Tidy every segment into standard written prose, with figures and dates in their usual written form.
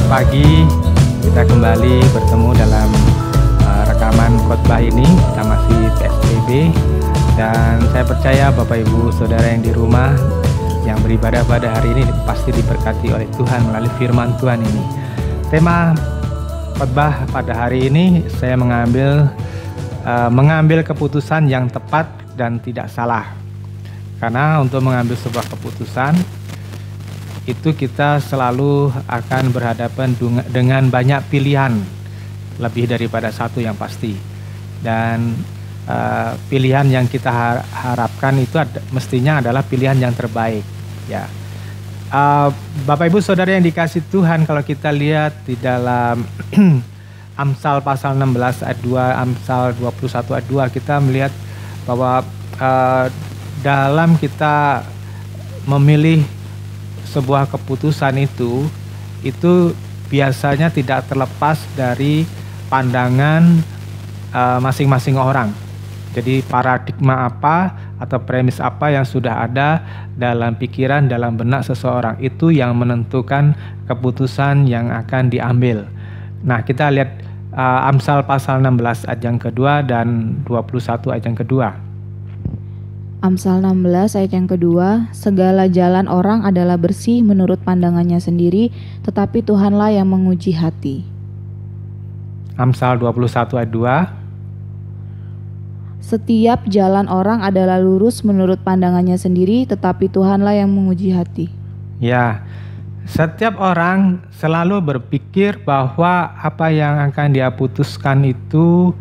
pagi, kita kembali bertemu dalam rekaman khotbah ini. Kita masih PSBB dan saya percaya Bapak Ibu Saudara yang di rumah yang beribadah pada hari ini pasti diberkati oleh Tuhan melalui firman Tuhan ini. Tema khotbah pada hari ini saya mengambil keputusan yang tepat dan tidak salah. Karena untuk mengambil sebuah keputusan itu kita selalu akan berhadapan dengan banyak pilihan, lebih daripada satu yang pasti. Dan pilihan yang kita harapkan itu mestinya adalah pilihan yang terbaik. Ya, Bapak Ibu Saudara yang dikasih Tuhan, kalau kita lihat di dalam Amsal pasal 16 ayat 2, Amsal 21 ayat 2, kita melihat bahwa dalam kita memilih sebuah keputusan itu biasanya tidak terlepas dari pandangan masing-masing orang. Jadi paradigma apa atau premis apa yang sudah ada dalam pikiran, dalam benak seseorang, itu yang menentukan keputusan yang akan diambil. Nah, kita lihat Amsal pasal 16 ayat yang kedua dan 21 ayat yang kedua. Amsal 16 ayat yang kedua, segala jalan orang adalah bersih menurut pandangannya sendiri, tetapi Tuhanlah yang menguji hati. Amsal 21 ayat 2. Setiap jalan orang adalah lurus menurut pandangannya sendiri, tetapi Tuhanlah yang menguji hati. Ya, setiap orang selalu berpikir bahwa apa yang akan dia putuskan itu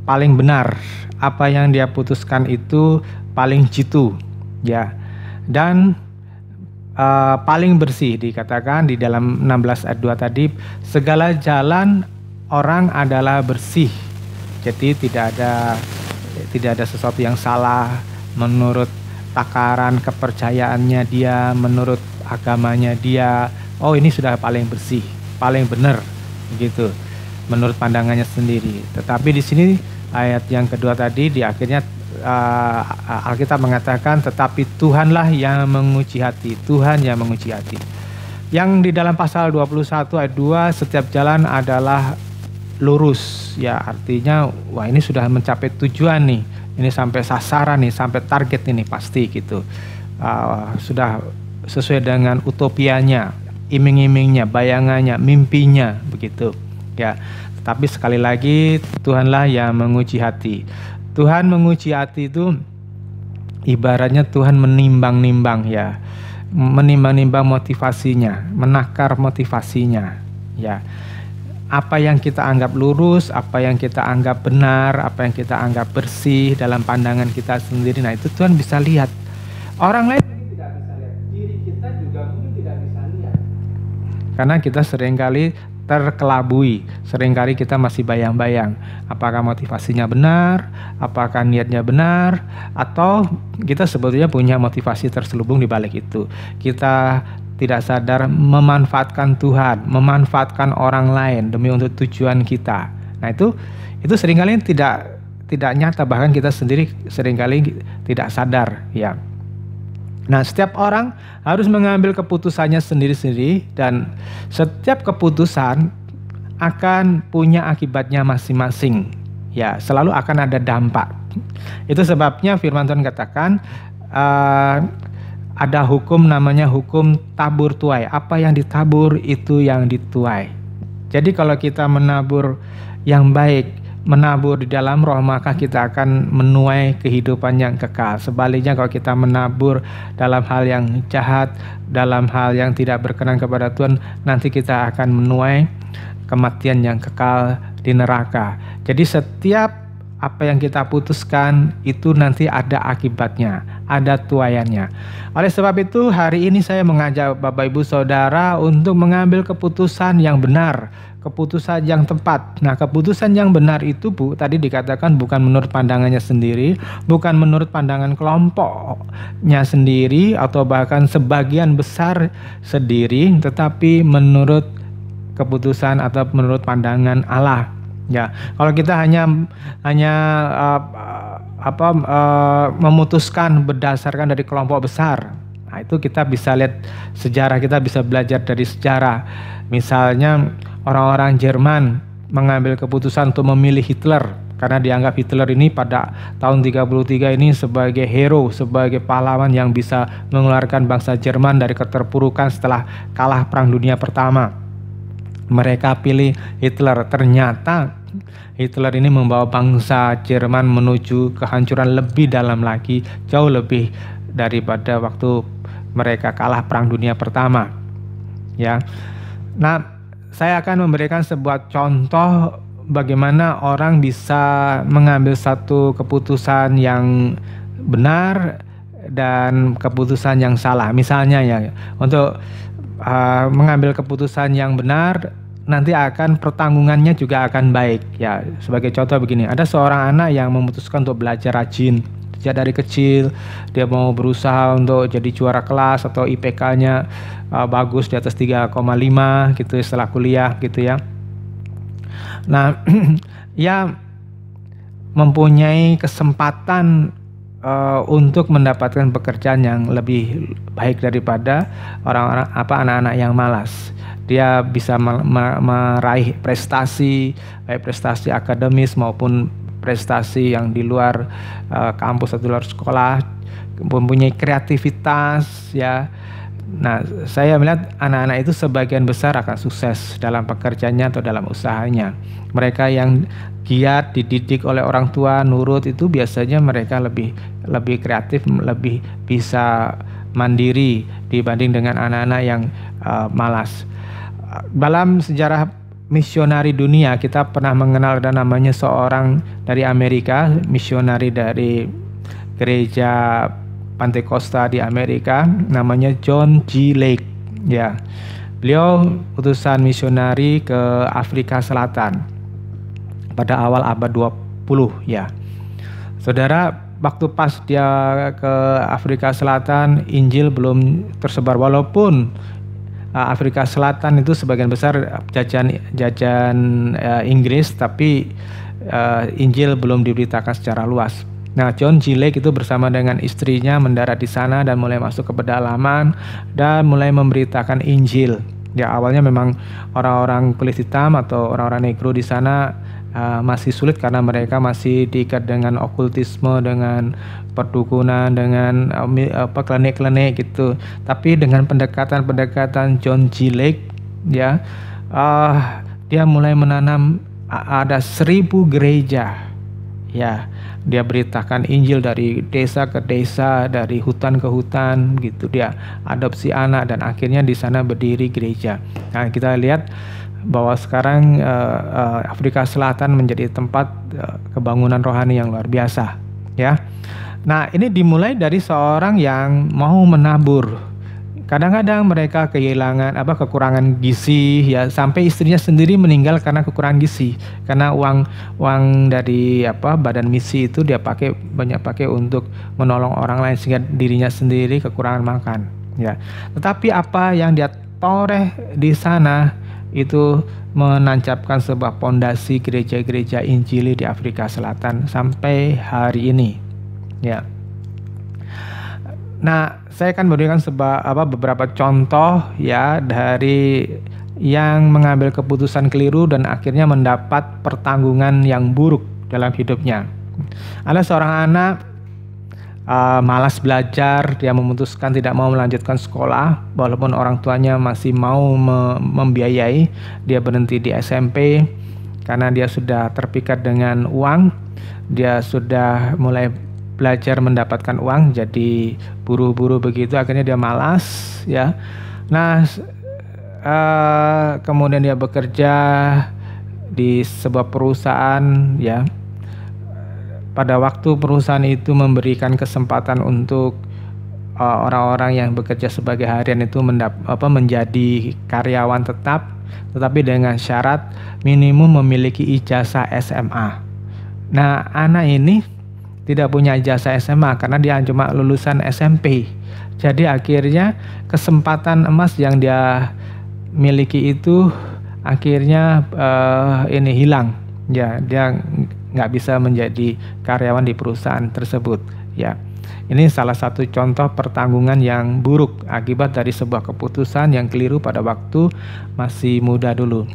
paling benar, apa yang dia putuskan itu paling jitu, ya, dan paling bersih. Dikatakan di dalam 16 ayat 2 tadi, segala jalan orang adalah bersih. Jadi tidak ada sesuatu yang salah menurut takaran kepercayaannya dia, menurut agamanya dia. Oh, ini sudah paling bersih, paling benar, begitu, menurut pandangannya sendiri. Tetapi di sini ayat yang kedua tadi, di akhirnya Alkitab mengatakan, tetapi Tuhanlah yang menguji hati. Tuhan yang menguji hati. Yang di dalam pasal 21 ayat 2, setiap jalan adalah lurus. Ya, artinya wah, ini sudah mencapai tujuan nih. Ini sampai sasaran nih, sampai target ini pasti gitu. Sudah sesuai dengan utopianya, iming-imingnya, bayangannya, mimpinya, begitu. Ya, tapi sekali lagi Tuhanlah yang menguji hati. Tuhan menguji hati itu ibaratnya Tuhan menimbang-nimbang, ya, menimbang-nimbang motivasinya, menakar motivasinya, ya. Apa yang kita anggap lurus, apa yang kita anggap benar, apa yang kita anggap bersih dalam pandangan kita sendiri, nah itu Tuhan bisa lihat. Orang lain tidak bisa lihat, diri kita juga mungkin tidak bisa lihat. Karena kita seringkali terkelabui, seringkali kita masih bayang-bayang apakah motivasinya benar, apakah niatnya benar, atau kita sebetulnya punya motivasi terselubung di balik itu. Kita tidak sadar memanfaatkan Tuhan, memanfaatkan orang lain demi untuk tujuan kita. Nah, itu seringkali tidak nyata, bahkan kita sendiri seringkali tidak sadar, ya. Nah, setiap orang harus mengambil keputusannya sendiri-sendiri, dan setiap keputusan akan punya akibatnya masing-masing. Ya, selalu akan ada dampak. Itu sebabnya firman Tuhan katakan ada hukum namanya hukum tabur tuai. Apa yang ditabur itu yang dituai. Jadi kalau kita menabur yang baik, menabur di dalam roh, maka kita akan menuai kehidupan yang kekal. Sebaliknya kalau kita menabur dalam hal yang jahat, dalam hal yang tidak berkenan kepada Tuhan, nanti kita akan menuai kematian yang kekal di neraka. Jadi setiap apa yang kita putuskan itu nanti ada akibatnya, ada tuaiannya. Oleh sebab itu hari ini saya mengajak Bapak Ibu Saudara untuk mengambil keputusan yang benar, keputusan yang tepat. Nah, keputusan yang benar itu, Bu, tadi dikatakan bukan menurut pandangannya sendiri, bukan menurut pandangan kelompoknya sendiri atau bahkan sebagian besar sendiri, tetapi menurut keputusan atau menurut pandangan Allah. Ya, kalau kita hanya memutuskan berdasarkan dari kelompok besar, Nah, itu kita bisa lihat sejarah, kita bisa belajar dari sejarah. Misalnya orang-orang Jerman mengambil keputusan untuk memilih Hitler karena dianggap Hitler ini pada tahun 33 ini sebagai hero, sebagai pahlawan yang bisa mengeluarkan bangsa Jerman dari keterpurukan setelah kalah Perang Dunia Pertama. Mereka pilih Hitler. Ternyata Hitler ini membawa bangsa Jerman menuju kehancuran lebih dalam lagi, jauh lebih daripada waktu mereka kalah Perang Dunia Pertama. Ya. Nah, saya akan memberikan sebuah contoh bagaimana orang bisa mengambil satu keputusan yang benar dan keputusan yang salah. Misalnya ya, untuk mengambil keputusan yang benar nanti akan pertanggungannya juga akan baik. Ya, sebagai contoh begini, ada seorang anak yang memutuskan untuk belajar rajin. Sejak dari kecil dia mau berusaha untuk jadi juara kelas atau IPK-nya bagus di atas 3,5 gitu setelah kuliah gitu ya. Nah, ya mempunyai kesempatan untuk mendapatkan pekerjaan yang lebih baik daripada orang-orang anak-anak yang malas. Dia bisa meraih prestasi, baik prestasi akademis maupun prestasi yang di luar kampus atau di luar sekolah, mempunyai kreativitas ya. Nah, saya melihat anak-anak itu sebagian besar akan sukses dalam pekerjaannya atau dalam usahanya. Mereka yang giat, dididik oleh orang tua, nurut, itu biasanya mereka lebih kreatif, lebih bisa mandiri dibanding dengan anak-anak yang malas. Dalam sejarah misionari dunia kita pernah mengenal ada namanya seorang dari Amerika, misionari dari gereja Pantekosta di Amerika, namanya John G. Lake ya. Beliau utusan misionari ke Afrika Selatan pada awal abad 20 ya. Saudara, waktu pas dia ke Afrika Selatan, Injil belum tersebar, walaupun Afrika Selatan itu sebagian besar jajahan Inggris, tapi Injil belum diberitakan secara luas. Nah, John G. Lake itu bersama dengan istrinya mendarat di sana dan mulai masuk ke pedalaman dan mulai memberitakan Injil. Ya, awalnya memang orang-orang kulit hitam atau orang-orang negro di sana masih sulit karena mereka masih diikat dengan okultisme, dengan perdukunan, dengan klinik-klinik gitu. Tapi dengan pendekatan John G. Lake ya, dia mulai menanam ada 1000 gereja ya. Dia beritakan Injil dari desa ke desa, dari hutan ke hutan gitu. Dia adopsi anak dan akhirnya di sana berdiri gereja. Nah, kita lihat bahwa sekarang Afrika Selatan menjadi tempat kebangunan rohani yang luar biasa ya. Nah, ini dimulai dari seorang yang mau menabur. Kadang-kadang mereka kehilangan kekurangan gizi ya, sampai istrinya sendiri meninggal karena kekurangan gizi, karena uang dari badan misi itu dia banyak pakai untuk menolong orang lain sehingga dirinya sendiri kekurangan makan ya. Tetapi apa yang dia toreh di sana itu menancapkan sebuah pondasi gereja-gereja Injili di Afrika Selatan sampai hari ini ya. Nah, saya akan berikan beberapa contoh ya dari yang mengambil keputusan keliru dan akhirnya mendapat pertanggungan yang buruk dalam hidupnya. Ada seorang anak malas belajar, dia memutuskan tidak mau melanjutkan sekolah walaupun orang tuanya masih mau membiayai. Dia berhenti di SMP karena dia sudah terpikat dengan uang. Dia sudah mulai belajar mendapatkan uang, jadi buru-buru begitu, akhirnya dia malas ya. Nah, kemudian dia bekerja di sebuah perusahaan ya. Pada waktu perusahaan itu memberikan kesempatan untuk orang-orang yang bekerja sebagai harian itu menjadi karyawan tetap, tetapi dengan syarat minimum memiliki ijazah SMA. Nah, anak ini tidak punya ijazah SMA karena dia cuma lulusan SMP. Jadi akhirnya kesempatan emas yang dia miliki itu akhirnya hilang. Ya, dia nggak bisa menjadi karyawan di perusahaan tersebut. Ya, Ini salah satu contoh pertanggungan yang buruk akibat dari sebuah keputusan yang keliru pada waktu masih muda dulu.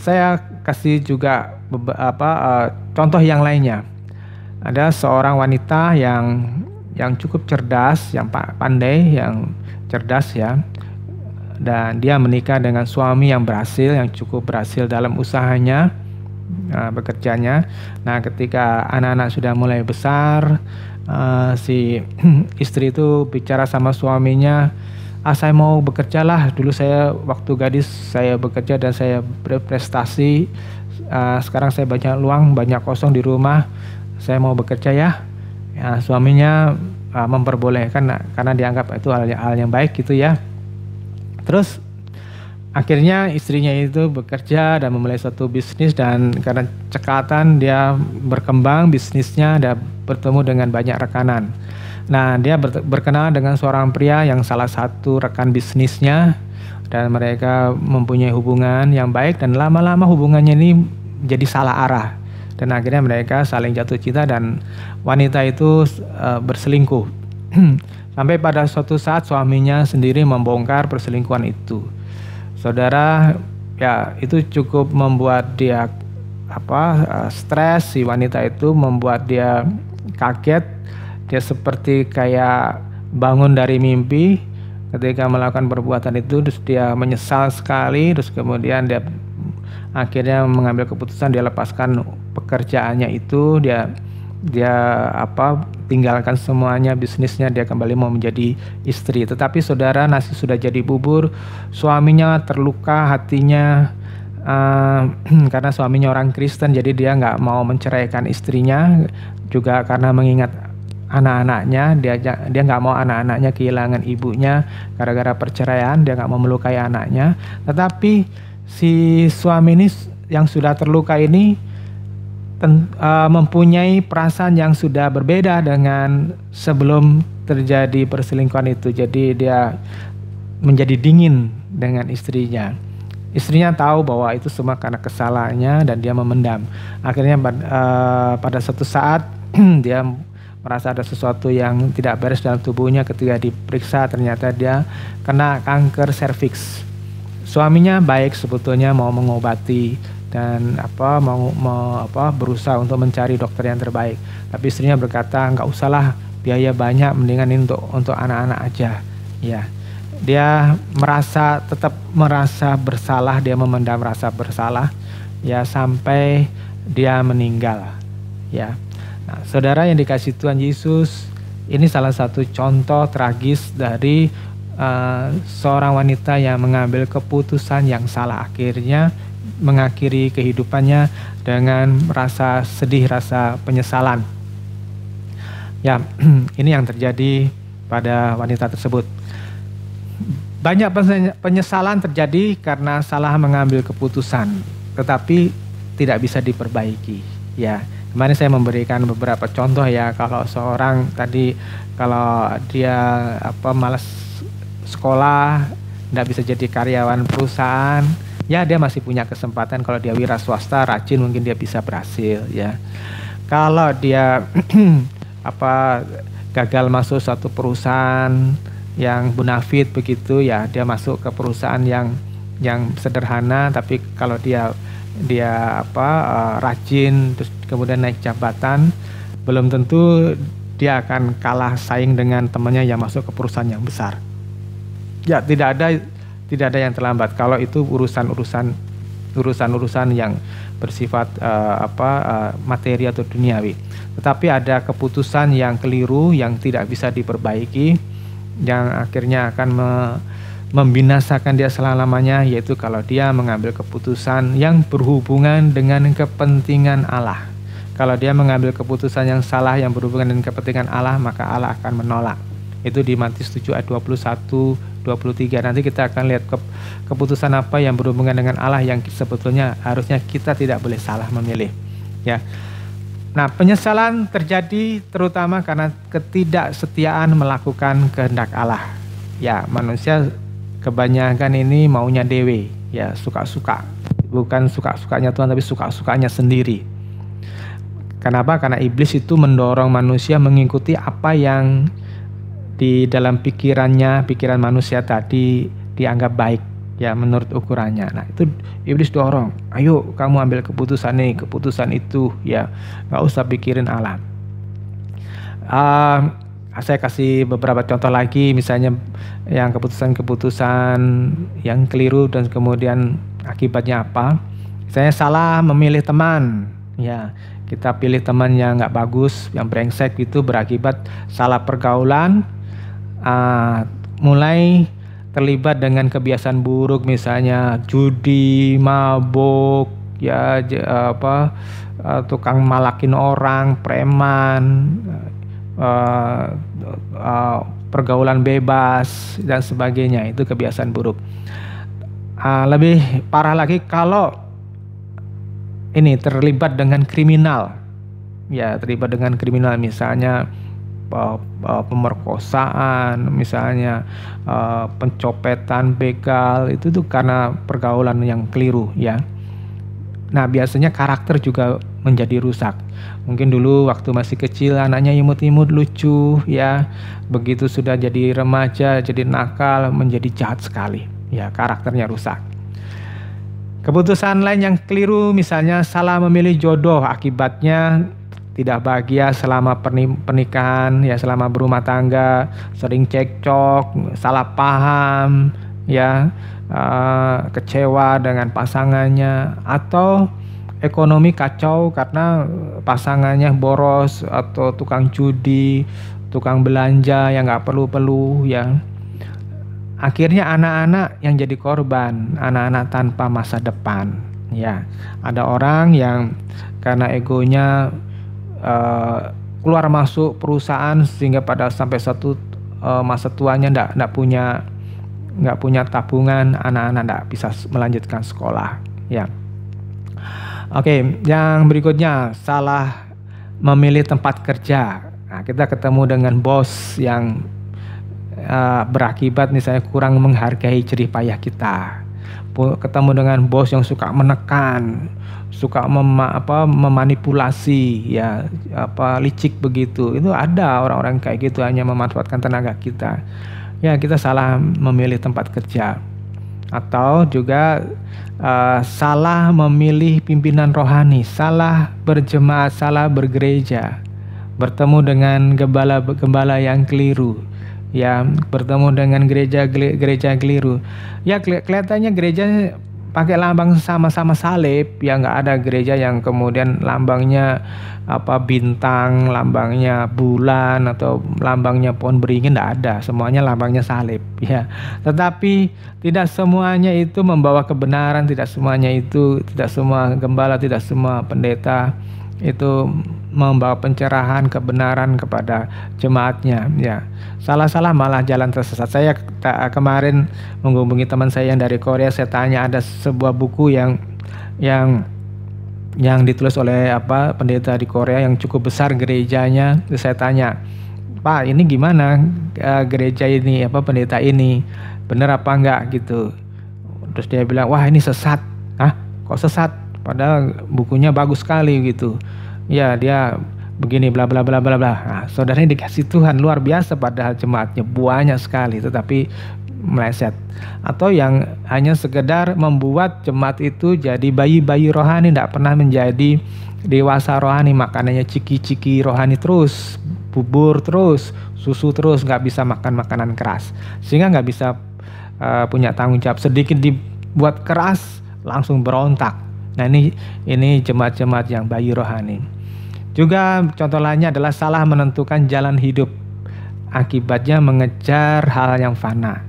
Saya kasih juga contoh yang lainnya. Ada seorang wanita yang cukup cerdas, yang pandai, yang cerdas ya. Dan dia menikah dengan suami yang berhasil, yang cukup berhasil dalam usahanya, bekerjanya. Nah, ketika anak-anak sudah mulai besar, si istri itu bicara sama suaminya, saya mau bekerja lah. Dulu saya waktu gadis saya bekerja dan saya berprestasi. Sekarang saya banyak luang, banyak kosong di rumah. Saya mau bekerja ya. Suaminya memperbolehkan karena dianggap itu hal yang baik gitu ya. Terus akhirnya istrinya itu bekerja dan memulai suatu bisnis, dan karena cekatan dia berkembang bisnisnya, dia bertemu dengan banyak rekanan. Nah, dia berkenalan dengan seorang pria yang salah satu rekan bisnisnya, dan mereka mempunyai hubungan yang baik, dan lama-lama hubungannya ini jadi salah arah, dan akhirnya mereka saling jatuh cinta dan wanita itu berselingkuh. Sampai pada suatu saat suaminya sendiri membongkar perselingkuhan itu. Saudara, ya itu cukup membuat dia stres. Si wanita itu membuat dia kaget. Dia seperti kayak bangun dari mimpi ketika melakukan perbuatan itu. Terus dia menyesal sekali. Terus kemudian dia akhirnya mengambil keputusan, dia lepaskan pekerjaannya itu. Dia tinggalkan semuanya, bisnisnya, dia kembali mau menjadi istri. Tetapi saudara, nasi sudah jadi bubur. Suaminya terluka hatinya karena suaminya orang Kristen, jadi dia nggak mau menceraikan istrinya. Juga karena mengingat anak-anaknya, dia nggak mau anak-anaknya kehilangan ibunya gara-gara perceraian. Dia nggak mau melukai anaknya. Tetapi si suami ini yang sudah terluka ini mempunyai perasaan yang sudah berbeda dengan sebelum terjadi perselingkuhan itu. Jadi dia menjadi dingin dengan istrinya. Istrinya tahu bahwa itu semua karena kesalahannya dan dia memendam. Akhirnya pada suatu saat dia merasa ada sesuatu yang tidak beres dalam tubuhnya. Ketika diperiksa ternyata dia kena kanker serviks. Suaminya baik sebetulnya, mau mengobati dan mau berusaha untuk mencari dokter yang terbaik, tapi istrinya berkata, nggak usahlah, biaya banyak, mendingan ini untuk anak-anak aja. Ya, dia tetap merasa bersalah, dia memendam rasa bersalah ya sampai dia meninggal. Ya, nah, saudara yang dikasihi Tuhan Yesus, ini salah satu contoh tragis dari seorang wanita yang mengambil keputusan yang salah, akhirnya mengakhiri kehidupannya dengan rasa sedih, rasa penyesalan. Ya, ini yang terjadi pada wanita tersebut. Banyak penyesalan terjadi karena salah mengambil keputusan, tetapi tidak bisa diperbaiki. Ya, kemarin saya memberikan beberapa contoh ya. Kalau seorang tadi, kalau dia malas sekolah, tidak bisa jadi karyawan perusahaan, ya dia masih punya kesempatan. Kalau dia wira swasta rajin, mungkin dia bisa berhasil ya. Kalau dia gagal masuk satu perusahaan yang bonafit begitu ya, dia masuk ke perusahaan yang sederhana, tapi kalau dia rajin terus kemudian naik jabatan, belum tentu dia akan kalah saing dengan temannya yang masuk ke perusahaan yang besar. Ya, tidak ada yang terlambat kalau itu urusan yang bersifat materi atau duniawi. Tetapi ada keputusan yang keliru yang tidak bisa diperbaiki, yang akhirnya akan membinasakan dia selama-lamanya, yaitu kalau dia mengambil keputusan yang berhubungan dengan kepentingan Allah. Kalau dia mengambil keputusan yang salah yang berhubungan dengan kepentingan Allah, maka Allah akan menolak. Itu di Matius 7 ayat 21-23. Nanti kita akan lihat keputusan apa yang berhubungan dengan Allah yang sebetulnya harusnya kita tidak boleh salah memilih. Ya. Nah, penyesalan terjadi terutama karena ketidaksetiaan melakukan kehendak Allah. Ya, manusia kebanyakan ini maunya dewe, ya suka-suka. Bukan suka-sukanya Tuhan, tapi suka-sukanya sendiri. Kenapa? Karena iblis itu mendorong manusia mengikuti apa yang di dalam pikiran manusia tadi dianggap baik, ya, menurut ukurannya. Nah, itu iblis dorong, ayo kamu ambil keputusan ini, keputusan itu, ya, nggak usah pikirin Allah. Saya kasih beberapa contoh lagi, misalnya yang keputusan-keputusan yang keliru dan kemudian akibatnya apa. Misalnya salah memilih teman, ya, kita pilih teman yang nggak bagus, yang brengsek, itu berakibat salah pergaulan, mulai terlibat dengan kebiasaan buruk, misalnya judi, mabuk, ya, tukang malakin orang, preman, pergaulan bebas dan sebagainya. Itu kebiasaan buruk. Lebih parah lagi kalau ini terlibat dengan kriminal, ya, terlibat dengan kriminal, misalnya pemerkosaan, misalnya pencopetan, begal, itu tuh karena pergaulan yang keliru, ya. Nah, biasanya karakter juga menjadi rusak. Mungkin dulu waktu masih kecil anaknya imut-imut, lucu, ya, begitu sudah jadi remaja, jadi nakal, menjadi jahat sekali, ya, karakternya rusak. Keputusan lain yang keliru, misalnya salah memilih jodoh, akibatnya tidak bahagia selama pernikahan, ya, selama berumah tangga, sering cekcok, salah paham, ya, kecewa dengan pasangannya, atau ekonomi kacau karena pasangannya boros atau tukang judi, tukang belanja yang nggak perlu-perlu, ya. Akhirnya anak-anak yang jadi korban, anak-anak tanpa masa depan, ya. Ada orang yang karena egonya keluar masuk perusahaan sehingga pada sampai satu masa tuanya nggak punya tabungan, anak-anak nggak bisa melanjutkan sekolah, ya. Oke, yang berikutnya salah memilih tempat kerja. Nah, kita ketemu dengan bos yang berakibat misalnya kurang menghargai jerih payah kita. Ketemu dengan bos yang suka menekan, suka memanipulasi, ya, licik begitu. Itu ada orang-orang kayak gitu, hanya memanfaatkan tenaga kita. Ya, kita salah memilih tempat kerja. Atau juga salah memilih pimpinan rohani, salah berjemaat, salah bergereja, bertemu dengan gembala yang keliru, ya, bertemu dengan gereja keliru, ya, kelihatannya gereja pakai lambang sama-sama salib, ya, nggak ada gereja yang kemudian lambangnya bintang, lambangnya bulan, atau lambangnya pohon beringin, nggak ada, semuanya lambangnya salib, ya. Tetapi tidak semuanya itu membawa kebenaran, tidak semua gembala, tidak semua pendeta itu membawa pencerahan, kebenaran kepada jemaatnya, ya. Salah-salah malah jalan tersesat. Saya kemarin menghubungi teman saya yang dari Korea, saya tanya, ada sebuah buku yang ditulis oleh pendeta di Korea yang cukup besar gerejanya. Terus saya tanya, Pak, ini gimana gereja ini, pendeta ini, benar apa enggak gitu. Terus dia bilang, wah, ini sesat. Hah, kok sesat? Padahal bukunya bagus sekali gitu. Ya, dia begini bla bla bla bla bla. Nah, saudaranya dikasih Tuhan luar biasa, padahal jemaatnya banyak sekali, tetapi meleset. Atau yang hanya sekedar membuat jemaat itu jadi bayi-bayi rohani, tidak pernah menjadi dewasa rohani, makanannya ciki-ciki rohani terus, bubur terus, susu terus, nggak bisa makan makanan keras, sehingga nggak bisa punya tanggung jawab. Sedikit dibuat keras langsung berontak. Nah, ini jemaat-jemaat yang bayi rohani. Juga contoh lainnya adalah salah menentukan jalan hidup, akibatnya mengejar hal yang fana.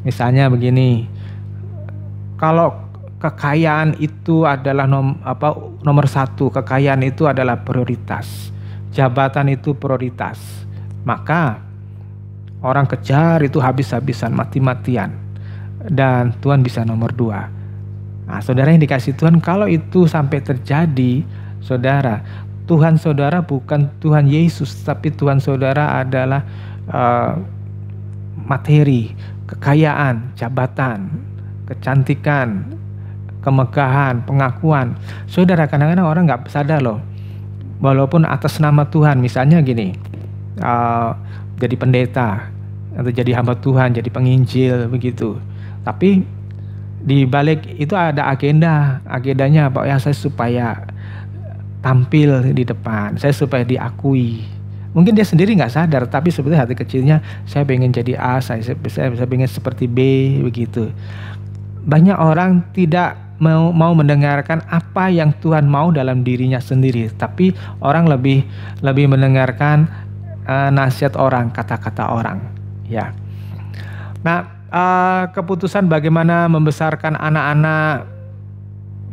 Misalnya begini, kalau kekayaan itu adalah nomor satu, kekayaan itu adalah prioritas, jabatan itu prioritas, maka orang kejar itu habis-habisan, mati-matian, dan Tuhan bisa nomor dua. Nah, saudara yang dikasih Tuhan, kalau itu sampai terjadi, saudara, Tuhan saudara bukan Tuhan Yesus, tapi Tuhan saudara adalah materi, kekayaan, jabatan, kecantikan, kemegahan, pengakuan. Saudara, kadang-kadang orang nggak sadar loh, walaupun atas nama Tuhan, misalnya gini, jadi pendeta atau jadi hamba Tuhan, jadi penginjil begitu. Tapi di balik itu ada agendanya Pak ya, saya supaya tampil di depan, saya supaya diakui. Mungkin dia sendiri nggak sadar, tapi sebetulnya hati kecilnya saya pengen jadi A, saya pengen seperti B begitu. Banyak orang tidak mau mendengarkan apa yang Tuhan mau dalam dirinya sendiri, tapi orang lebih mendengarkan nasihat orang, kata-kata orang, ya. Nah, keputusan bagaimana membesarkan anak-anak,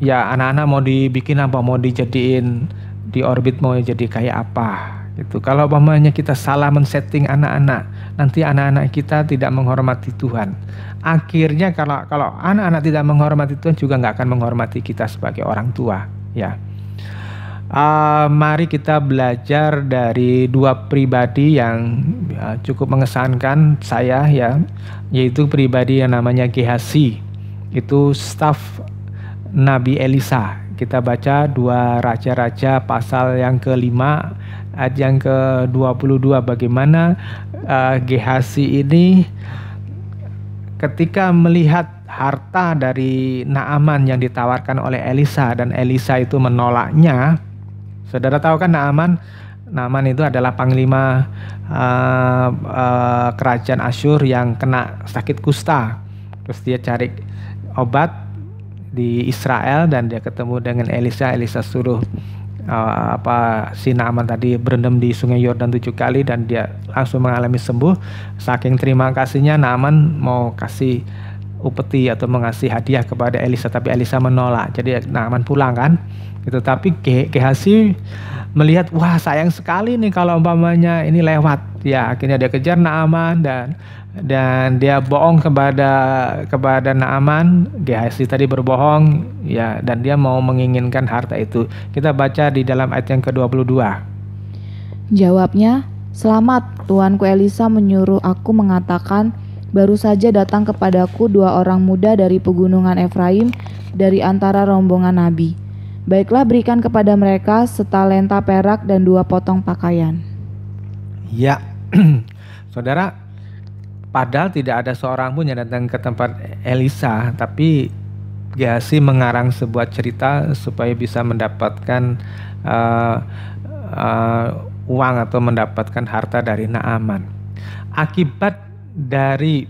ya anak-anak mau dibikin apa, mau dijadiin di orbit, mau jadi kayak apa gitu. Kalau umpamanya kita salah men-setting anak-anak, nanti anak-anak kita tidak menghormati Tuhan. Akhirnya kalau anak-anak tidak menghormati Tuhan, juga nggak akan menghormati kita sebagai orang tua, ya. Mari kita belajar dari dua pribadi yang cukup mengesankan saya, ya, yaitu pribadi yang namanya Gehazi, itu staf Nabi Elisa. Kita baca 2 Raja-Raja pasal yang ke-5 ayat yang ke-22, bagaimana Gehazi ini ketika melihat harta dari Naaman yang ditawarkan oleh Elisa dan Elisa itu menolaknya. Saudara tahu kan Naaman itu adalah panglima kerajaan Asyur yang kena sakit kusta. Terus dia cari obat di Israel dan dia ketemu dengan Elisa. Elisa suruh si Naaman tadi berendam di sungai Yordan 7 kali dan dia langsung mengalami sembuh. Saking terima kasihnya, Naaman mau kasih upeti atau mengasih hadiah kepada Elisa, tapi Elisa menolak. Jadi Naaman pulang kan gitu. Tapi Gehazi melihat, wah sayang sekali nih kalau umpamanya ini lewat, ya akhirnya dia kejar Naaman dan dia bohong kepada Naaman. Gehazi tadi berbohong, ya, dan dia mau menginginkan harta itu. Kita baca di dalam ayat yang ke-22. Jawabnya, "Selamat, tuanku Elisa menyuruh aku mengatakan, baru saja datang kepadaku 2 orang muda dari pegunungan Efraim dari antara rombongan nabi. Baiklah, berikan kepada mereka setalenta perak dan 2 potong pakaian." Ya, saudara, padahal tidak ada seorang pun yang datang ke tempat Elisa, tapi Gehazi mengarang sebuah cerita supaya bisa mendapatkan uang atau mendapatkan harta dari Naaman. Akibat dari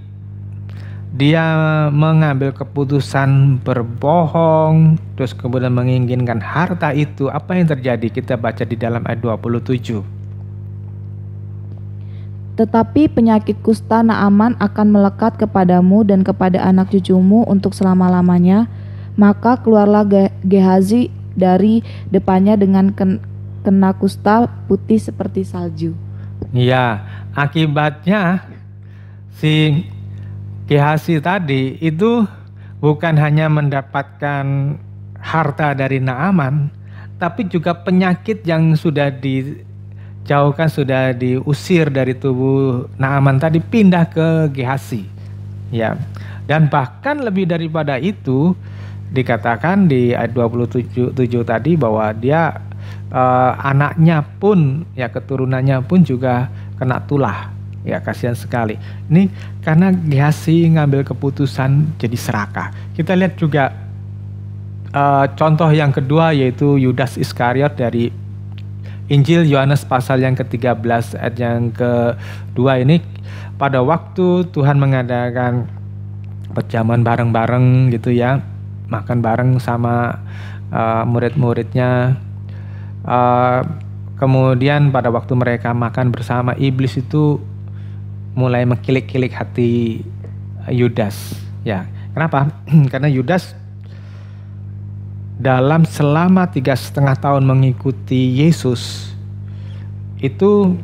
dia mengambil keputusan berbohong, terus kemudian menginginkan harta itu, apa yang terjadi? Kita baca di dalam ayat 27. "Tetapi penyakit kusta Naaman akan melekat kepadamu dan kepada anak cucumu untuk selama-lamanya. Maka keluarlah Gehazi dari depannya dengan kena kusta putih seperti salju." Ya, akibatnya si Gehazi tadi itu bukan hanya mendapatkan harta dari Naaman, tapi juga penyakit yang sudah dijauhkan, sudah diusir dari tubuh Naaman tadi pindah ke Gehazi, ya. Dan bahkan lebih daripada itu, dikatakan di ayat 27 tadi bahwa dia anaknya pun, ya keturunannya pun juga kena tulah. Ya, kasihan sekali. Ini karena Gehazi ngambil keputusan jadi serakah. Kita lihat juga contoh yang kedua, yaitu Yudas Iskariot dari Injil Yohanes pasal yang ke-13 ayat yang kedua ini. Pada waktu Tuhan mengadakan perjamuan bareng-bareng gitu ya, makan bareng sama murid-muridnya. Kemudian pada waktu mereka makan bersama, iblis itu mulai mengkilik-kilik hati Yudas, ya. Kenapa? Karena Yudas selama 3,5 tahun mengikuti Yesus, itu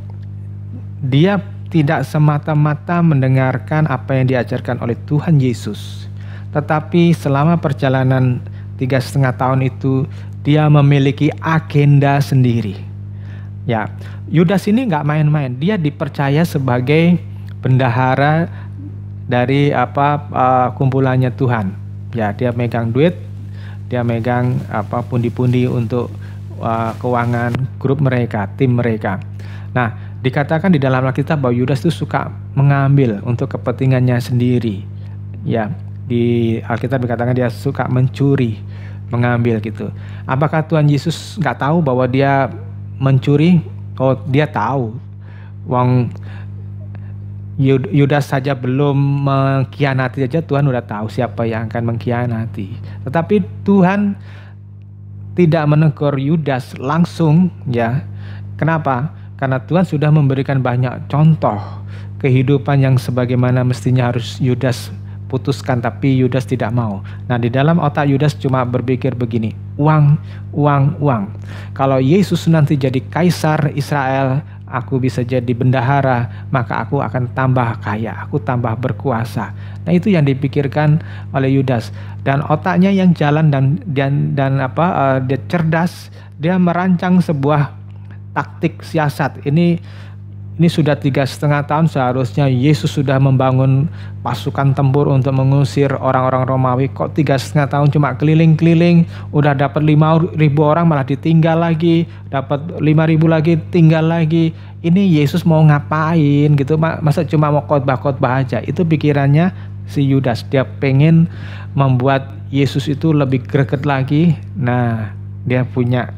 dia tidak semata-mata mendengarkan apa yang diajarkan oleh Tuhan Yesus, tetapi selama perjalanan 3,5 tahun itu dia memiliki agenda sendiri. Ya, Yudas ini nggak main-main. Dia dipercaya sebagai bendahara dari kumpulannya Tuhan. Ya, dia megang duit, dia megang pundi-pundi untuk keuangan grup mereka, tim mereka. Nah, dikatakan di dalam Alkitab bahwa Yudas itu suka mengambil untuk kepentingannya sendiri. Ya, di Alkitab dikatakan dia suka mencuri, mengambil gitu. Apakah Tuhan Yesus nggak tahu bahwa dia mencuri? Oh, dia tahu. Wong Yudas saja belum mengkhianati aja Tuhan udah tahu siapa yang akan mengkhianati. Tetapi Tuhan tidak menegur Yudas langsung, ya. Kenapa? Karena Tuhan sudah memberikan banyak contoh kehidupan yang sebagaimana mestinya harus Yudas putuskan, tapi Yudas tidak mau. Nah, di dalam otak Yudas cuma berpikir begini, uang, uang, uang. Kalau Yesus nanti jadi kaisar Israel, aku bisa jadi bendahara, maka aku akan tambah kaya, aku tambah berkuasa. Nah, itu yang dipikirkan oleh Yudas. Dan otaknya yang jalan dan dia cerdas, dia merancang sebuah taktik siasat. Ini sudah 3,5 tahun seharusnya Yesus sudah membangun pasukan tempur untuk mengusir orang-orang Romawi. Kok 3,5 tahun cuma keliling-keliling, udah dapat 5.000 orang malah ditinggal lagi, dapat 5.000 lagi tinggal lagi. Ini Yesus mau ngapain gitu? Masa cuma mau khotbah-khotbah aja? Itu pikirannya si Yudas. Dia pengen membuat Yesus itu lebih greget lagi. Nah, dia punya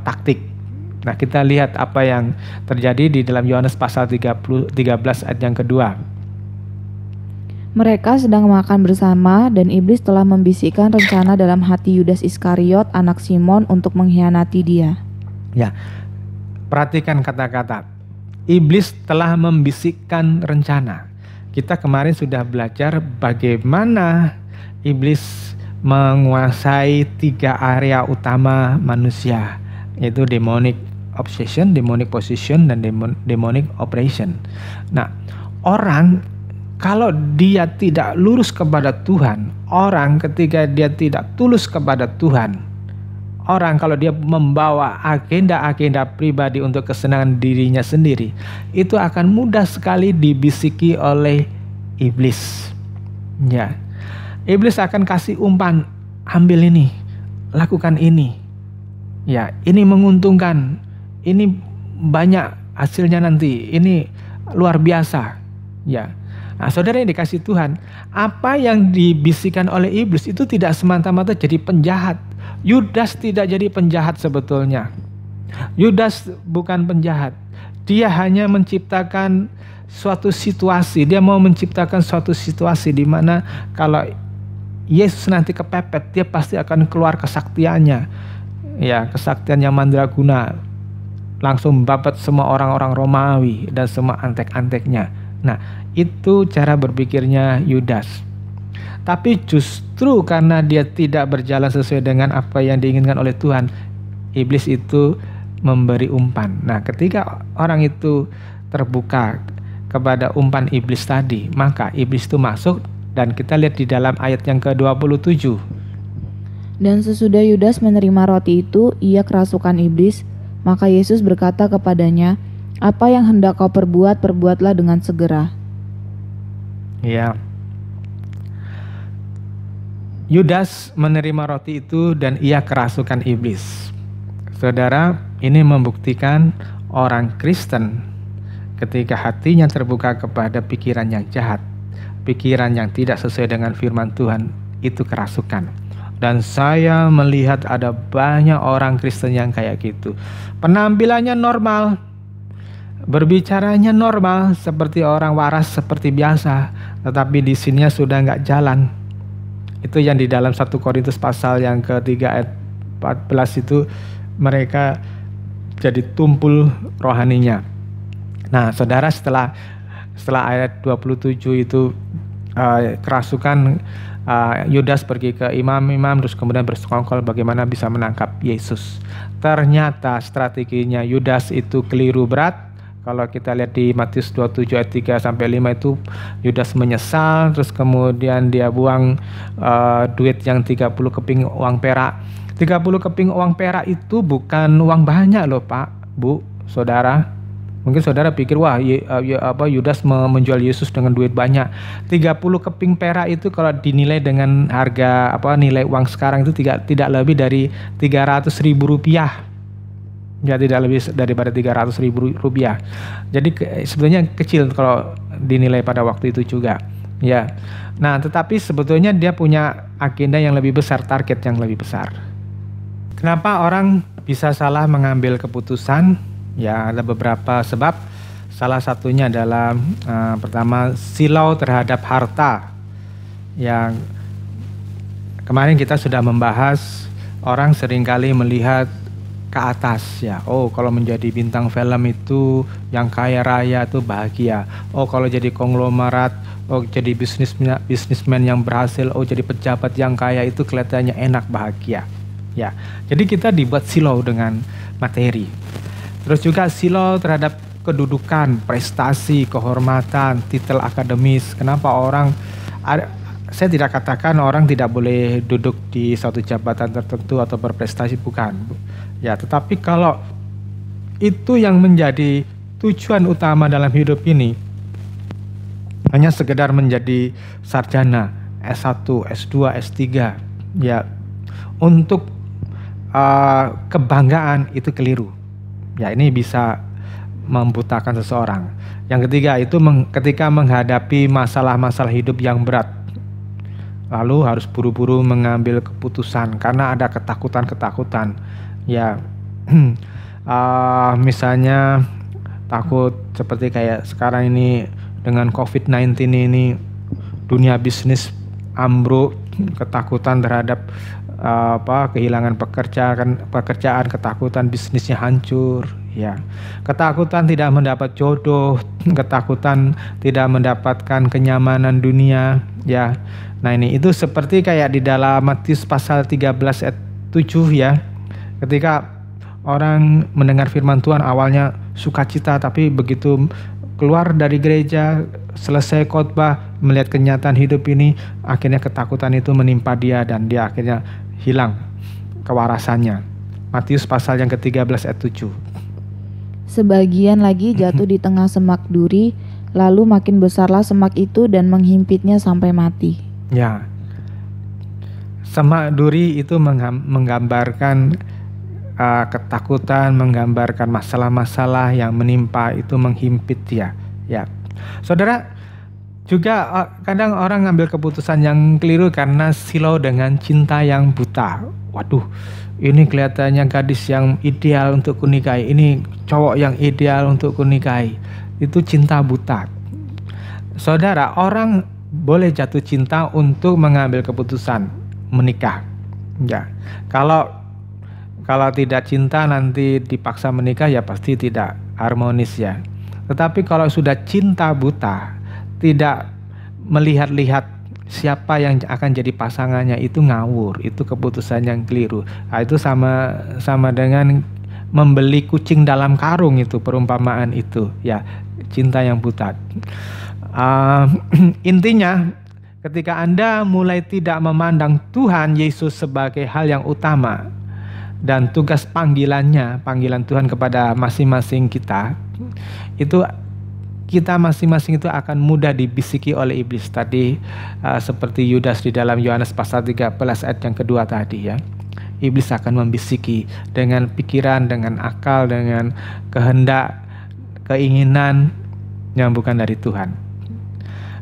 taktik. Nah, kita lihat apa yang terjadi di dalam Yohanes pasal 13 ayat yang kedua. Mereka sedang makan bersama dan iblis telah membisikkan rencana dalam hati Yudas Iskariot, anak Simon, untuk mengkhianati dia. Ya, perhatikan kata-kata. Iblis telah membisikkan rencana. Kita kemarin sudah belajar bagaimana iblis menguasai 3 area utama manusia, yaitu demonic obsession, demonic possession, dan demonic operation. Nah, orang kalau dia tidak lurus kepada Tuhan, orang ketika dia tidak tulus kepada Tuhan, orang kalau dia membawa agenda-agenda pribadi untuk kesenangan dirinya sendiri, itu akan mudah sekali dibisiki oleh iblis. Ya, iblis akan kasih umpan, ambil ini, lakukan ini. Ya, ini menguntungkan, ini banyak hasilnya nanti, ini luar biasa. Ya, nah, saudara yang dikasih Tuhan, apa yang dibisikkan oleh iblis itu tidak semata-mata jadi penjahat. Yudas tidak jadi penjahat sebetulnya. Yudas bukan penjahat. Dia hanya menciptakan suatu situasi. Dia mau menciptakan suatu situasi di mana kalau Yesus nanti kepepet, dia pasti akan keluar kesaktiannya. Ya, kesaktiannya mandraguna, langsung babat semua orang-orang Romawi dan semua antek-anteknya. Nah, itu cara berpikirnya Yudas. Tapi justru karena dia tidak berjalan sesuai dengan apa yang diinginkan oleh Tuhan, iblis itu memberi umpan. Nah, ketika orang itu terbuka kepada umpan iblis tadi, maka iblis itu masuk, dan kita lihat di dalam ayat yang ke-27. Dan sesudah Yudas menerima roti itu, ia kerasukan iblis. Maka Yesus berkata kepadanya, "Apa yang hendak kau perbuat, perbuatlah dengan segera." Ya, Yudas menerima roti itu dan ia kerasukan iblis. Saudara, ini membuktikan orang Kristen ketika hatinya terbuka kepada pikiran yang jahat, pikiran yang tidak sesuai dengan firman Tuhan, itu kerasukan. Dan saya melihat ada banyak orang Kristen yang kayak gitu. Penampilannya normal, berbicaranya normal, seperti orang waras, seperti biasa. Tetapi di sininya sudah nggak jalan. Itu yang di dalam 1 Korintus pasal yang ke-3 ayat 14 itu, mereka jadi tumpul rohaninya. Nah, saudara, setelah ayat 27 itu kerasukan, Yudas pergi ke imam-imam, terus kemudian bersekongkol bagaimana bisa menangkap Yesus. Ternyata strateginya Yudas itu keliru berat. Kalau kita lihat di Matius 27 ayat 3-5 itu, Yudas menyesal, terus kemudian dia buang duit yang 30 keping uang perak. 30 keping uang perak itu bukan uang banyak loh Pak, Bu, Saudara. Mungkin saudara pikir, wah Yudas menjual Yesus dengan duit banyak. 30 keping perak itu kalau dinilai dengan harga nilai uang sekarang itu tidak lebih dari 300.000 rupiah. Ya, tidak lebih daripada 300.000 rupiah. Jadi sebetulnya kecil kalau dinilai pada waktu itu juga. Ya. Nah, tetapi sebetulnya dia punya agenda yang lebih besar, target yang lebih besar. Kenapa orang bisa salah mengambil keputusan? Ya, ada beberapa sebab. Salah satunya adalah pertama, silau terhadap harta. Yang kemarin kita sudah membahas, orang seringkali melihat ke atas ya. Oh, kalau menjadi bintang film itu yang kaya raya itu bahagia. Oh, kalau jadi konglomerat, oh jadi bisnismen yang berhasil, oh jadi pejabat yang kaya itu kelihatannya enak, bahagia. Ya. Jadi kita dibuat silau dengan materi. Terus juga silau terhadap kedudukan, prestasi, kehormatan, titel akademis. Kenapa saya tidak katakan orang tidak boleh duduk di suatu jabatan tertentu atau berprestasi, bukan. Ya, tetapi kalau itu yang menjadi tujuan utama dalam hidup ini, hanya sekedar menjadi sarjana, S1, S2, S3, ya, untuk kebanggaan, itu keliru. Ya, ini bisa membutakan seseorang. Yang ketiga itu ketika menghadapi masalah-masalah hidup yang berat, lalu harus buru-buru mengambil keputusan karena ada ketakutan-ketakutan. Ya, misalnya takut seperti kayak sekarang ini dengan COVID-19 ini, dunia bisnis ambruk, ketakutan terhadap kehilangan pekerjaan, ketakutan bisnisnya hancur, ya, ketakutan tidak mendapat jodoh, ketakutan tidak mendapatkan kenyamanan dunia, ya. Nah, itu seperti kayak di dalam Matius pasal 13 ayat 7 ya. Ketika orang mendengar firman Tuhan awalnya sukacita, tapi begitu keluar dari gereja, selesai khotbah, melihat kenyataan hidup ini, akhirnya ketakutan itu menimpa dia dan dia akhirnya hilang kewarasannya. Matius pasal yang ke-13 ayat 7. Sebagian lagi jatuh di tengah semak duri, lalu makin besarlah semak itu dan menghimpitnya sampai mati. Ya, semak duri itu menggambarkan ketakutan, menggambarkan masalah-masalah yang menimpa itu menghimpit dia. Ya, saudara, juga kadang orang ngambil keputusan yang keliru karena silau dengan cinta yang buta. Waduh, ini kelihatannya gadis yang ideal untuk kunikahi, ini cowok yang ideal untuk kunikahi. Itu cinta buta. Saudara, orang boleh jatuh cinta untuk mengambil keputusan menikah. Ya, kalau tidak cinta nanti dipaksa menikah, ya pasti tidak harmonis ya. Tetapi kalau sudah cinta buta, tidak melihat-lihat siapa yang akan jadi pasangannya, itu ngawur, itu keputusan yang keliru. Nah, itu sama dengan membeli kucing dalam karung, itu perumpamaan itu ya, cinta yang buta. Intinya ketika Anda mulai tidak memandang Tuhan Yesus sebagai hal yang utama dan tugas panggilan Tuhan kepada masing-masing kita, itu kita masing-masing itu akan mudah dibisiki oleh iblis tadi, seperti Yudas di dalam Yohanes pasal 13 ayat yang kedua tadi ya. Iblis akan membisiki dengan pikiran, dengan akal, dengan kehendak, keinginan yang bukan dari Tuhan.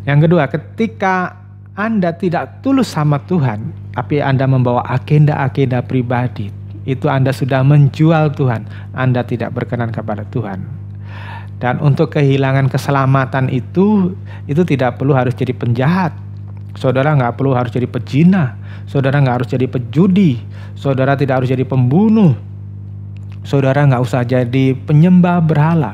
Yang kedua, ketika Anda tidak tulus sama Tuhan, tapi Anda membawa agenda-agenda pribadi, itu Anda sudah menjual Tuhan, Anda tidak berkenan kepada Tuhan. Dan untuk kehilangan keselamatan itu tidak perlu harus jadi penjahat. Saudara nggak perlu harus jadi pezina. Saudara nggak harus jadi pejudi. Saudara tidak harus jadi pembunuh. Saudara nggak usah jadi penyembah berhala.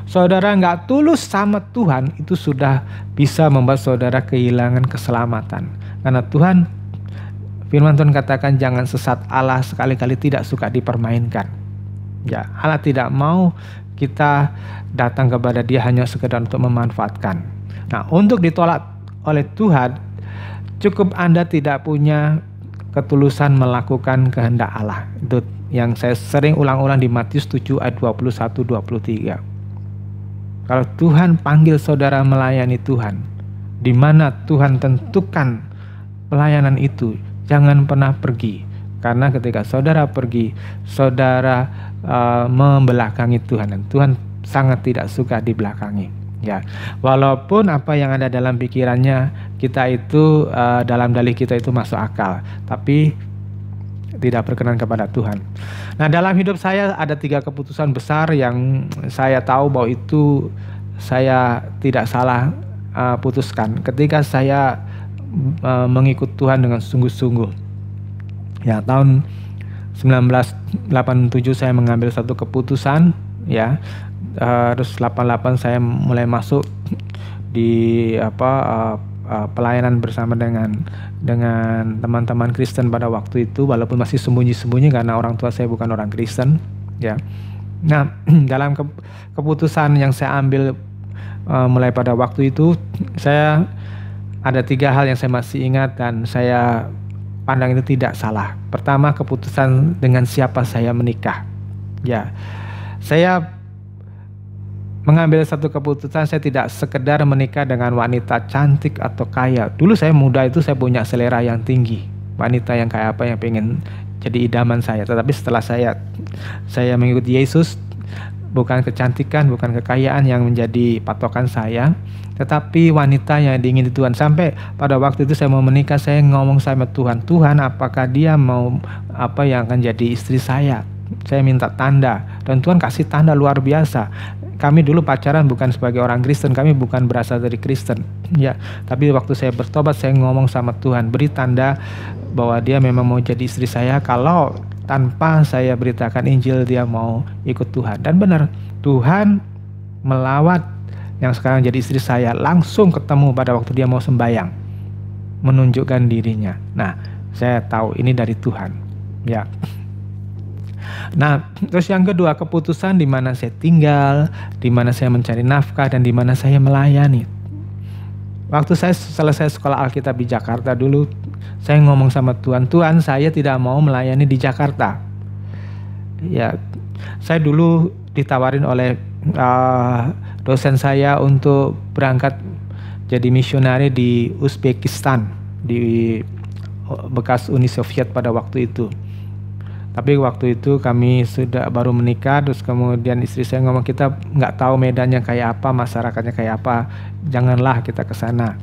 Saudara nggak tulus sama Tuhan, itu sudah bisa membuat saudara kehilangan keselamatan. Karena Tuhan, firman Tuhan katakan jangan sesat, Allah sekali-kali tidak suka dipermainkan. Ya, Allah tidak mau kita datang kepada Dia hanya sekedar untuk memanfaatkan. Nah, untuk ditolak oleh Tuhan, cukup Anda tidak punya ketulusan melakukan kehendak Allah. Itu yang saya sering ulang-ulang di Matius 7 ayat 21-23. Kalau Tuhan panggil saudara melayani Tuhan, di mana Tuhan tentukan pelayanan itu, jangan pernah pergi. Karena ketika saudara pergi, saudara membelakangi Tuhan, dan Tuhan sangat tidak suka dibelakangi. Ya, walaupun apa yang ada dalam pikirannya kita itu dalam dalih kita itu masuk akal, tapi tidak berkenan kepada Tuhan. Nah, dalam hidup saya ada 3 keputusan besar yang saya tahu bahwa itu saya tidak salah putuskan ketika saya mengikut Tuhan dengan sungguh-sungguh. Ya, tahun 1987 saya mengambil satu keputusan, ya. Terus 88 saya mulai masuk di pelayanan bersama dengan teman-teman Kristen pada waktu itu, walaupun masih sembunyi-sembunyi karena orang tua saya bukan orang Kristen, ya. Nah, dalam keputusan yang saya ambil mulai pada waktu itu, saya ada 3 hal yang saya masih ingat dan saya pandang itu tidak salah. Pertama, keputusan dengan siapa saya menikah. Ya, saya mengambil satu keputusan, saya tidak sekedar menikah dengan wanita cantik atau kaya. Dulu saya muda itu saya punya selera yang tinggi, wanita yang kayak apa yang pengen jadi idaman saya. Tetapi setelah saya mengikuti Yesus, bukan kecantikan, bukan kekayaan yang menjadi patokan saya, tetapi wanita yang diingini Tuhan. Sampai pada waktu itu saya mau menikah, saya ngomong sama Tuhan, Tuhan, apakah dia mau apa yang akan jadi istri saya? Saya minta tanda, dan Tuhan kasih tanda luar biasa. Kami dulu pacaran bukan sebagai orang Kristen, kami bukan berasal dari Kristen, ya. Tapi waktu saya bertobat, saya ngomong sama Tuhan, beri tanda bahwa dia memang mau jadi istri saya. Kalau tanpa saya beritakan Injil, dia mau ikut Tuhan. Dan benar, Tuhan melawat yang sekarang jadi istri saya langsung ketemu pada waktu dia mau sembahyang, menunjukkan dirinya. Nah, saya tahu ini dari Tuhan, ya. Nah, terus yang kedua, keputusan di mana saya tinggal, di mana saya mencari nafkah, dan di mana saya melayani. Waktu saya selesai sekolah Alkitab di Jakarta dulu, saya ngomong sama Tuhan, Tuhan, saya tidak mau melayani di Jakarta. Ya, saya dulu ditawarin oleh dosen saya untuk berangkat jadi misionari di Uzbekistan, di bekas Uni Soviet pada waktu itu. Tapi waktu itu kami sudah baru menikah, terus kemudian istri saya ngomong, kita nggak tahu medannya kayak apa, masyarakatnya kayak apa, janganlah kita ke sana.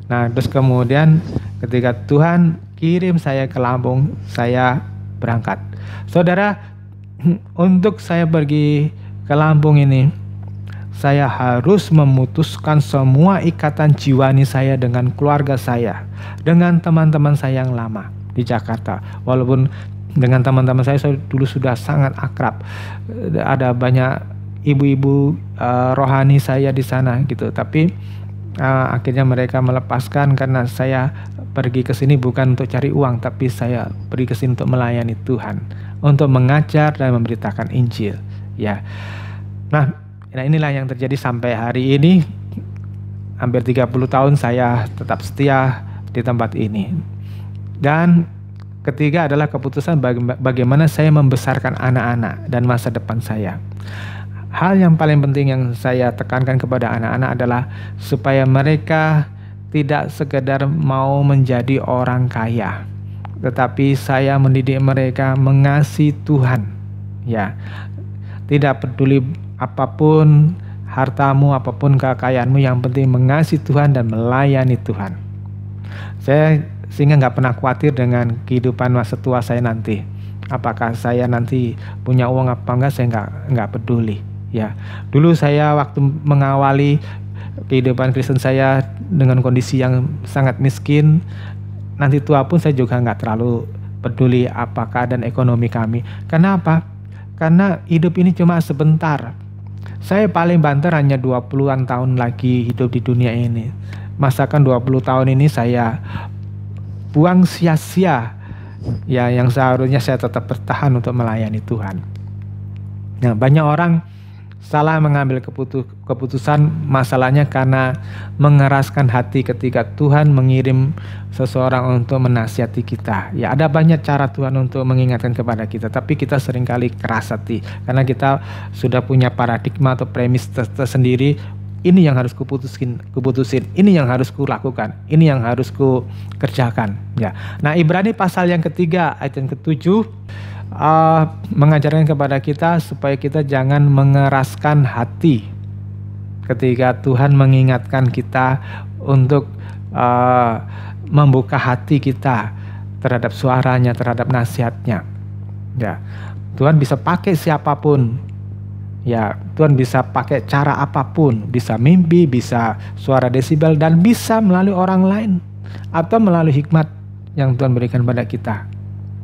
Nah, terus kemudian ketika Tuhan kirim saya ke Lampung, saya berangkat. Saudara, untuk saya pergi ke Lampung ini, saya harus memutuskan semua ikatan jiwani saya dengan keluarga saya, dengan teman-teman saya yang lama di Jakarta. Walaupun dengan teman-teman saya dulu sudah sangat akrab, ada banyak ibu-ibu rohani saya di sana gitu, tapi akhirnya mereka melepaskan karena saya pergi ke sini bukan untuk cari uang, tapi saya pergi ke sini untuk melayani Tuhan, untuk mengajar dan memberitakan Injil, ya. Nah, inilah yang terjadi sampai hari ini. Hampir 30 tahun saya tetap setia di tempat ini. Dan ketiga adalah keputusan bagaimana saya membesarkan anak-anak dan masa depan saya. Hal yang paling penting yang saya tekankan kepada anak-anak adalah supaya mereka tidak sekedar mau menjadi orang kaya, tetapi saya mendidik mereka mengasihi Tuhan, ya. Tidak peduli apapun hartamu, apapun kekayaanmu, yang penting mengasihi Tuhan dan melayani Tuhan. Saya sehingga nggak pernah khawatir dengan kehidupan masa tua saya nanti. Apakah saya nanti punya uang apa enggak, saya nggak peduli, ya. Dulu saya waktu mengawali kehidupan Kristen saya dengan kondisi yang sangat miskin, nanti tua pun saya juga nggak terlalu peduli apa keadaan ekonomi kami. Kenapa? Karena hidup ini cuma sebentar. Saya paling banter hanya 20-an tahun lagi hidup di dunia ini. Masakan 20 tahun ini saya buang sia-sia, ya, yang seharusnya saya tetap bertahan untuk melayani Tuhan. Nah, banyak orang salah mengambil keputusan, masalahnya karena mengeraskan hati ketika Tuhan mengirim seseorang untuk menasihati kita. Ya, ada banyak cara Tuhan untuk mengingatkan kepada kita, tapi kita seringkali keras hati karena kita sudah punya paradigma atau premis tersendiri. Ini yang harus kuputusin, ini yang harus kulakukan, ini yang harus kukerjakan. Ya. Nah, Ibrani pasal yang ketiga ayat yang ke-7 mengajarkan kepada kita supaya kita jangan mengeraskan hati ketika Tuhan mengingatkan kita untuk membuka hati kita terhadap suaranya, terhadap nasihatnya. Ya, Tuhan bisa pakai siapapun. Ya, Tuhan bisa pakai cara apapun, bisa mimpi, bisa suara desibel, dan bisa melalui orang lain atau melalui hikmat yang Tuhan berikan pada kita.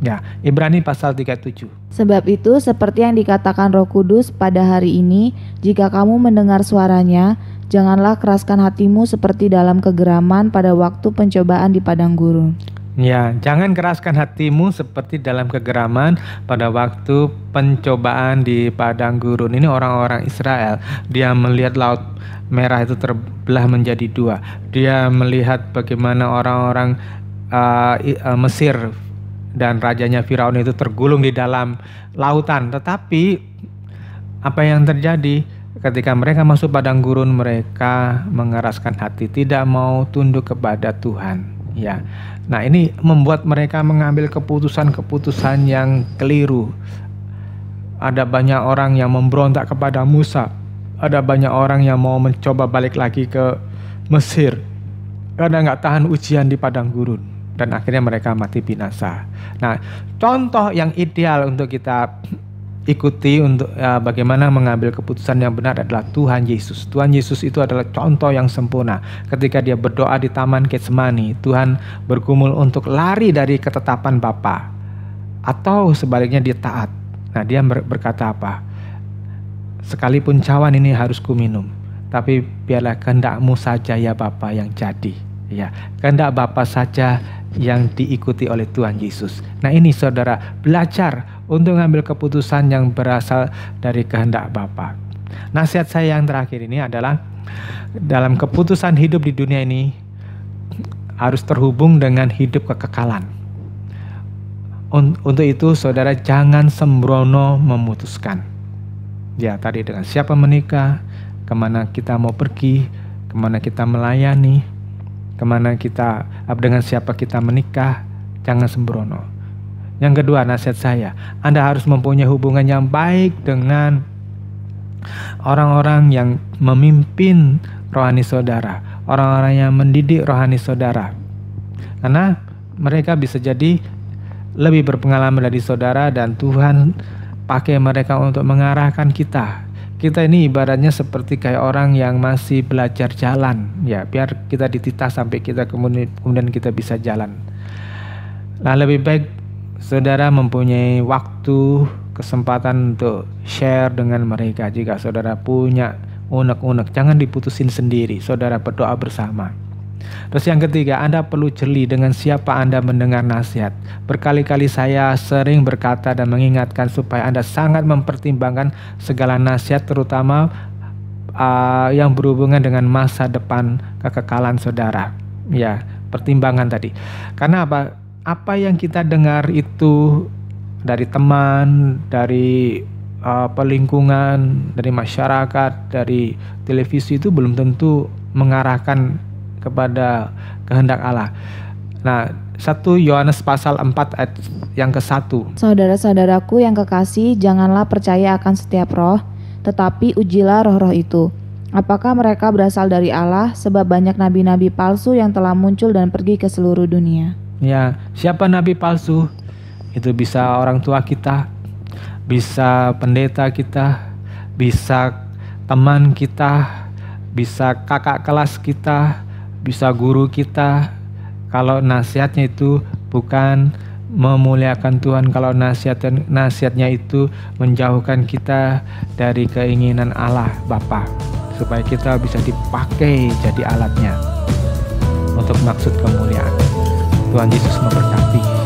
Ya, Ibrani pasal 37. Sebab itu, seperti yang dikatakan Roh Kudus pada hari ini, jika kamu mendengar suaranya, janganlah keraskan hatimu seperti dalam kegeraman pada waktu pencobaan di padang gurun. Ya, jangan keraskan hatimu seperti dalam kegeraman pada waktu pencobaan di padang gurun. Ini orang-orang Israel. Dia melihat laut merah itu terbelah menjadi dua. Dia melihat bagaimana orang-orang Mesir dan rajanya Firaun itu tergulung di dalam lautan. Tetapi apa yang terjadi ketika mereka masuk padang gurun, mereka mengeraskan hati, tidak mau tunduk kepada Tuhan. Ya. Nah, ini membuat mereka mengambil keputusan-keputusan yang keliru. Ada banyak orang yang memberontak kepada Musa. Ada banyak orang yang mau mencoba balik lagi ke Mesir karena nggak tahan ujian di padang gurun. Dan akhirnya mereka mati binasa. Nah, contoh yang ideal untuk kita ikuti untuk bagaimana mengambil keputusan yang benar adalah Tuhan Yesus. Tuhan Yesus itu adalah contoh yang sempurna. Ketika dia berdoa di Taman Getsemani, Tuhan bergumul untuk lari dari ketetapan Bapa, atau sebaliknya dia taat. Nah, dia berkata apa? Sekalipun cawan ini harus kuminum, tapi biarlah kehendak-Mu saja ya Bapa yang jadi. Ya, kehendak Bapa saja yang diikuti oleh Tuhan Yesus. Nah, ini saudara, belajar untuk mengambil keputusan yang berasal dari kehendak Bapa. Nasihat saya yang terakhir ini adalah dalam keputusan hidup di dunia ini harus terhubung dengan hidup kekekalan. Untuk itu saudara jangan sembrono memutuskan. Ya, tadi dengan siapa menikah, kemana kita mau pergi, kemana kita melayani, kemana kita, dengan siapa kita menikah, jangan sembrono. Yang kedua, nasihat saya, Anda harus mempunyai hubungan yang baik dengan orang-orang yang memimpin rohani saudara, orang-orang yang mendidik rohani saudara. Karena mereka bisa jadi lebih berpengalaman dari saudara dan Tuhan pakai mereka untuk mengarahkan kita. Kita ini ibaratnya seperti kayak orang yang masih belajar jalan, ya, biar kita dititah sampai kita kemudian kita bisa jalan. Nah, lebih baik saudara mempunyai waktu, kesempatan untuk share dengan mereka. Jika saudara punya unek-unek, jangan diputusin sendiri, saudara berdoa bersama. Terus yang ketiga, Anda perlu jeli dengan siapa Anda mendengar nasihat. Berkali-kali saya sering berkata dan mengingatkan supaya Anda sangat mempertimbangkan segala nasihat, terutama yang berhubungan dengan masa depan kekekalan saudara. Ya, pertimbangan tadi. Karena apa yang kita dengar itu dari teman, dari pelingkungan, dari masyarakat, dari televisi itu belum tentu mengarahkan kepada kehendak Allah. Nah, 1 Yohanes pasal 4 ayat yang ke-1. Saudara-saudaraku yang kekasih, janganlah percaya akan setiap roh, tetapi ujilah roh-roh itu. Apakah mereka berasal dari Allah? Sebab banyak nabi-nabi palsu yang telah muncul dan pergi ke seluruh dunia. Ya, siapa nabi palsu? Itu bisa orang tua kita, bisa pendeta kita, bisa teman kita, bisa kakak kelas kita, bisa guru kita. Kalau nasihatnya itu bukan memuliakan Tuhan, kalau nasihatnya itu menjauhkan kita dari keinginan Allah Bapa, supaya kita bisa dipakai jadi alatnya untuk maksud kemuliaan. Tuhan Yesus memberkati.